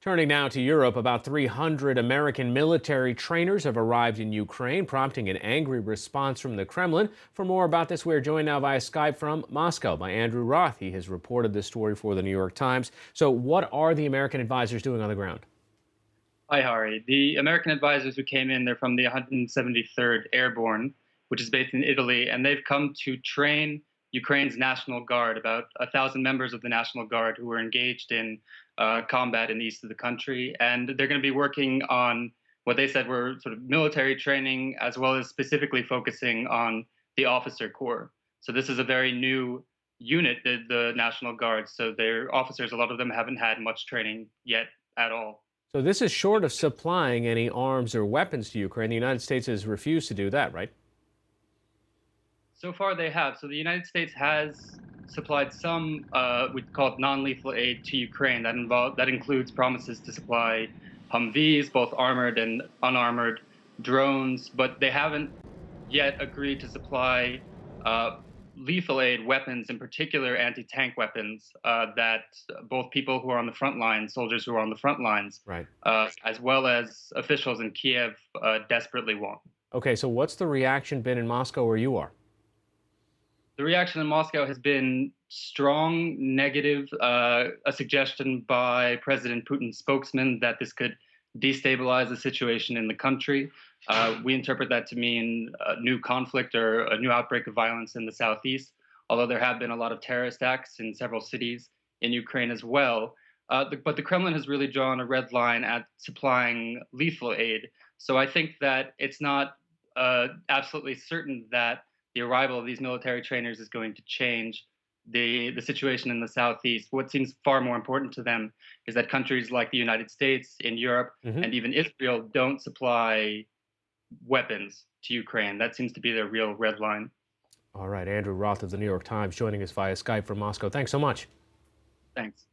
Turning now to Europe, about 300 American military trainers have arrived in Ukraine, prompting an angry response from the Kremlin. For more about this, we are joined now via Skype from Moscow by Andrew Roth. He has reported this story for the New York Times. So, what are the American advisors doing on the ground? Hi, Hari. The American advisors who came in, they're from the 173rd Airborne, which is based in Italy, and they've come to train Ukraine's National Guard, about 1,000 members of the National Guard who were engaged in combat in the east of the country. And they're going to be working on what they said were sort of military training, as well as specifically focusing on the officer corps. So this is a very new unit, the National Guard. So their officers, a lot of them haven't had much training yet at all. So, this is short of supplying any arms or weapons to Ukraine. The United States has refused to do that, right? So far, they have. So the United States has supplied some, we call it non-lethal aid to Ukraine. That includes promises to supply Humvees, both armored and unarmored, drones, but they haven't yet agreed to supply uh, lethal aid weapons, in particular anti-tank weapons, that both people who are on the front lines, soldiers who are on the front lines, Right. as well as officials in Kiev, desperately want. Okay, so what's the reaction been in Moscow where you are? The reaction in Moscow has been strong, negative. A suggestion by President Putin's spokesman that this could destabilize the situation in the country. We interpret that to mean a new conflict or a new outbreak of violence in the southeast, although there have been a lot of terrorist acts in several cities in Ukraine as well. But the Kremlin has really drawn a red line at supplying lethal aid. So I think that it's not absolutely certain that the arrival of these military trainers is going to change the situation in the southeast. What seems far more important to them is that countries like the United States, in Europe, Hmm. and even Israel don't supply weapons to Ukraine. That seems to be their real red line. All right, Andrew Roth of the New York Times joining us via Skype from Moscow. Thanks so much. Thanks.